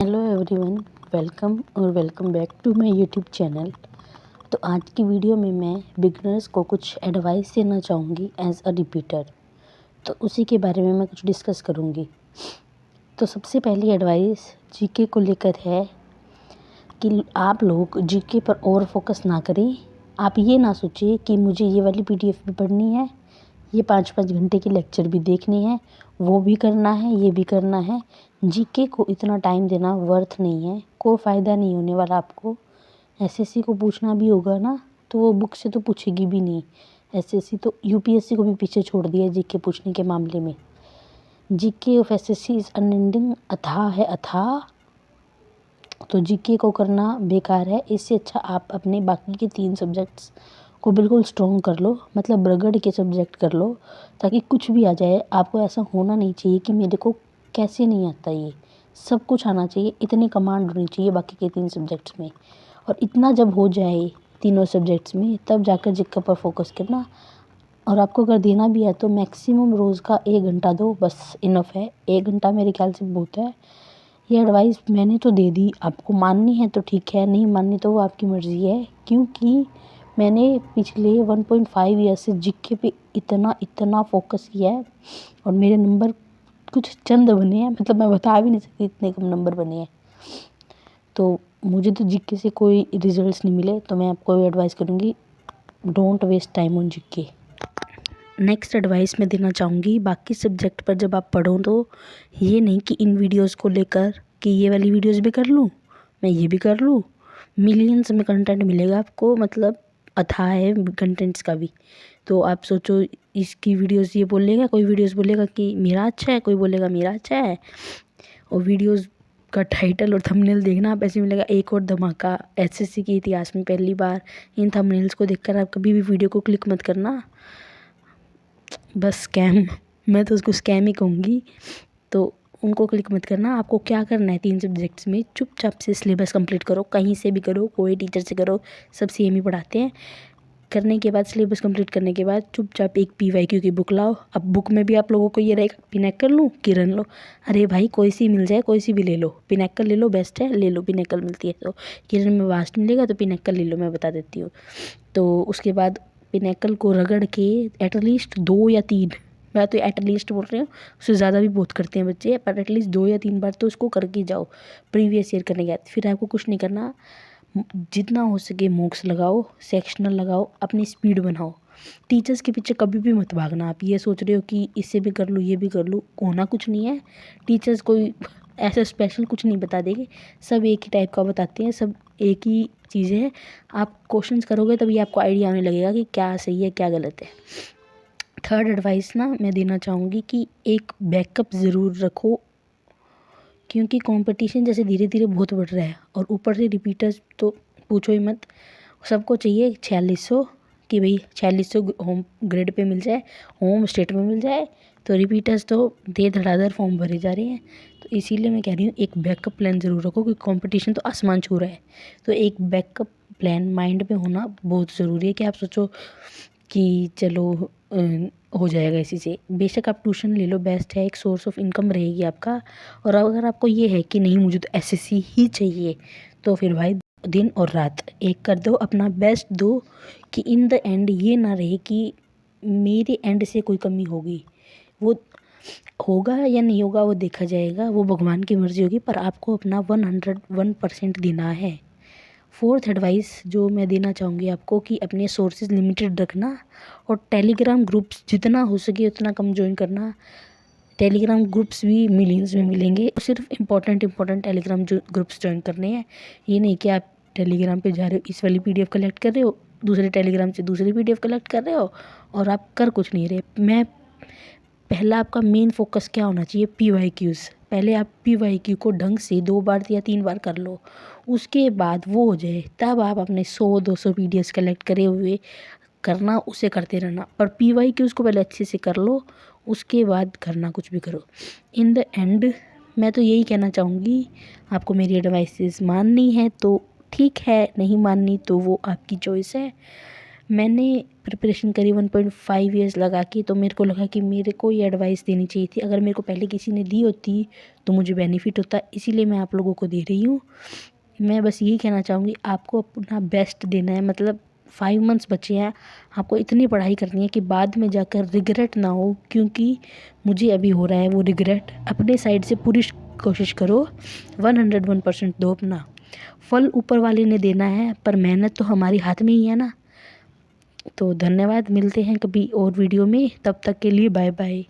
Hello everyone, welcome back to my YouTube channel. तो आज की वीडियो में मैं बिगनर्स को कुछ एडवाइस देना चाहूँगी एज अ रिपीटर। तो उसी के बारे में मैं कुछ डिस्कस करूँगी। तो सबसे पहली एडवाइस जीके को लेकर है कि आप लोग जीके पर ओवर फोकस ना करें। आप ये ना सोचिए कि मुझे ये वाली पीडीएफ भी पढ़नी है, ये 5-5 घंटे के लेक्चर भी देखने हैं, वो भी करना है, ये भी करना है। जीके को इतना टाइम देना वर्थ नहीं है, कोई फ़ायदा नहीं होने वाला आपको। एसएससी को पूछना भी होगा ना तो वो बुक से तो पूछेगी भी नहीं। एसएससी तो यूपीएससी को भी पीछे छोड़ दिया जीके पूछने के मामले में। GK of SSC is unending, अथाह है अथाह। तो जीके को करना बेकार है। इससे अच्छा आप अपने बाकी के 3 सब्जेक्ट्स को बिल्कुल स्ट्रॉन्ग कर लो, मतलब रगड़ के सब्जेक्ट कर लो, ताकि कुछ भी आ जाए आपको ऐसा होना नहीं चाहिए कि मेरे को कैसे नहीं आता ये। सब कुछ आना चाहिए, इतनी कमांड होनी चाहिए बाकी के 3 सब्जेक्ट्स में। और इतना जब हो जाए तीनों सब्जेक्ट्स में तब जाकर जीके पर फोकस करना। और आपको अगर देना भी है तो मैक्सिमम रोज़ का 1 घंटा दो, बस इनफ है। 1 घंटा मेरे ख्याल से बहुत है। ये एडवाइस मैंने तो दे दी, आपको माननी है तो ठीक है, नहीं माननी तो वो आपकी मर्ज़ी है। क्योंकि मैंने पिछले 1.5 ईयर से जीके पे इतना फोकस किया है और मेरे नंबर कुछ चंद बने हैं, मतलब मैं बता भी नहीं सकती इतने कम नंबर बने हैं। तो मुझे तो जीके से कोई रिजल्ट्स नहीं मिले, तो मैं आपको एडवाइस करूँगी, don't waste time on GK. Next advice मैं देना चाहूँगी, बाकी सब्जेक्ट पर जब आप पढ़ो तो ये नहीं कि इन वीडियोस को लेकर कि ये वाली वीडियोस भी कर लूँ, मैं ये भी कर लूँ। मिलियंस में कंटेंट मिलेगा आपको, मतलब अथाह है कंटेंट्स का भी। तो आप सोचो, इसकी वीडियोस ये बोलेगा, कोई वीडियोस बोलेगा कि मेरा अच्छा है, कोई बोलेगा मेरा अच्छा है। और वीडियोस का टाइटल और थंबनेल देखना आप ऐसे मिलेगा एक और धमाका एसएससी के इतिहास में पहली बार। इन थंबनेल्स को देखकर आप कभी भी वीडियो को क्लिक मत करना, बस स्कैम। मैं तो उसको स्कैम ही कहूँगी। तो उनको क्लिक मत करना। आपको क्या करना है, 3 सब्जेक्ट्स में चुपचाप से सिलेबस कंप्लीट करो, कहीं से भी करो, कोई टीचर से करो, सब सेम ही पढ़ाते हैं। करने के बाद सिलेबस कंप्लीट करने के बाद चुपचाप एक पीवाईक्यू की बुक लाओ। अब बुक में भी आप लोगों को ये रहेगा पिनैकल लूँ, किरण लो। अरे भाई कोई सी मिल जाए, कोई सी भी ले लो। पिनैकल ले लो, बेस्ट है, ले लो। पिनैकल मिलती है तो किरण में वास्ट मिलेगा, तो पिनैकल ले लो, मैं बता देती हूँ। तो उसके बाद पिनैकल को रगड़ के एटलीस्ट 2 या 3, मैं तो एटलीस्ट बोल रही हूँ, उससे ज़्यादा भी बहुत करते हैं बच्चे, पर एटलीस्ट 2 या 3 बार तो उसको करके जाओ प्रीवियस ईयर करने के बाद। फिर आपको कुछ नहीं करना, जितना हो सके मॉक्स लगाओ, सेक्शनल लगाओ, अपनी स्पीड बनाओ। टीचर्स के पीछे कभी भी मत भागना। आप ये सोच रहे हो कि इससे भी कर लूँ, ये भी कर लूँ, होना कुछ नहीं है। टीचर्स कोई ऐसा स्पेशल कुछ नहीं बता देंगे, सब एक ही टाइप का बताते हैं, सब एक ही चीज़ें हैं। आप क्वेश्चंस करोगे तभी आपको आइडिया आने लगेगा कि क्या सही है क्या गलत है। थर्ड एडवाइस ना मैं देना चाहूँगी कि एक बैकअप ज़रूर रखो, क्योंकि कंपटीशन जैसे धीरे धीरे बहुत बढ़ रहा है और ऊपर से रिपीटर्स तो पूछो ही मत। सबको चाहिए 4600 कि भाई 4600 होम ग्रेड पे मिल जाए, होम स्टेट में मिल जाए। तो रिपीटर्स तो दे धड़ाधड़ फॉर्म भरे जा रहे हैं। तो इसीलिए मैं कह रही हूँ एक बैकअप प्लान ज़रूर रखो, क्योंकि कंपटीशन तो आसमान छू रहा है। तो एक बैकअप प्लान माइंड में होना बहुत ज़रूरी है कि आप सोचो कि चलो हो जाएगा इसी से। बेशक आप ट्यूशन ले लो, बेस्ट है, एक सोर्स ऑफ इनकम रहेगी आपका। और अगर आपको ये है कि नहीं मुझे तो एसएससी ही चाहिए, तो फिर भाई दिन और रात एक कर दो, अपना बेस्ट दो, कि इन द एंड ये ना रहे कि मेरे एंड से कोई कमी होगी। वो होगा या नहीं होगा वो देखा जाएगा, वो भगवान की मर्ज़ी होगी, पर आपको अपना 101% देना है। फोर्थ एडवाइस जो मैं देना चाहूँगी आपको कि अपने सोर्सेज लिमिटेड रखना और टेलीग्राम ग्रुप्स जितना हो सके उतना कम ज्वाइन करना। टेलीग्राम ग्रुप्स भी मिलियंस में मिलेंगे, सिर्फ इम्पोर्टेंट टेलीग्राम जो ग्रुप्स ज्वाइन करने हैं। ये नहीं कि आप टेलीग्राम पे जा रहे हो, इस वाली पीडीएफ कलेक्ट कर रहे हो, दूसरे टेलीग्राम से दूसरी पीडीएफ कलेक्ट कर रहे हो और आप कर कुछ नहीं रहे। मैं पहला आपका मेन फोकस क्या होना चाहिए, पीवाईक्यूज़। पहले आप पीवाईक्यू को ढंग से 2 बार या 3 बार कर लो, उसके बाद वो हो जाए तब आप अपने 100-200 पीडीएफ कलेक्ट करे हुए करना, उसे करते रहना। पर पीवाईक्यूज़ को पहले अच्छे से कर लो, उसके बाद करना कुछ भी करो। इन द एंड मैं तो यही कहना चाहूँगी, आपको मेरी एडवाइसेस माननी है तो ठीक है, नहीं माननी तो वो आपकी चॉइस है। मैंने प्रिपरेशन करी 1.5 ईयर्स लगा के, तो मेरे को लगा कि मेरे को ये एडवाइस देनी चाहिए थी। अगर मेरे को पहले किसी ने दी होती तो मुझे बेनिफिट होता, इसीलिए मैं आप लोगों को दे रही हूँ। मैं बस यही कहना चाहूँगी, आपको अपना बेस्ट देना है। मतलब 5 मंथ्स बचे हैं, आपको इतनी पढ़ाई करनी है कि बाद में जाकर रिग्रेट ना हो, क्योंकि मुझे अभी हो रहा है वो रिग्रेट। अपने साइड से पूरी कोशिश करो, 101% दो अपना। फल ऊपर वाले ने देना है, पर मेहनत तो हमारी हाथ में ही है ना। तो धन्यवाद, मिलते हैं कभी और वीडियो में, तब तक के लिए बाय बाय।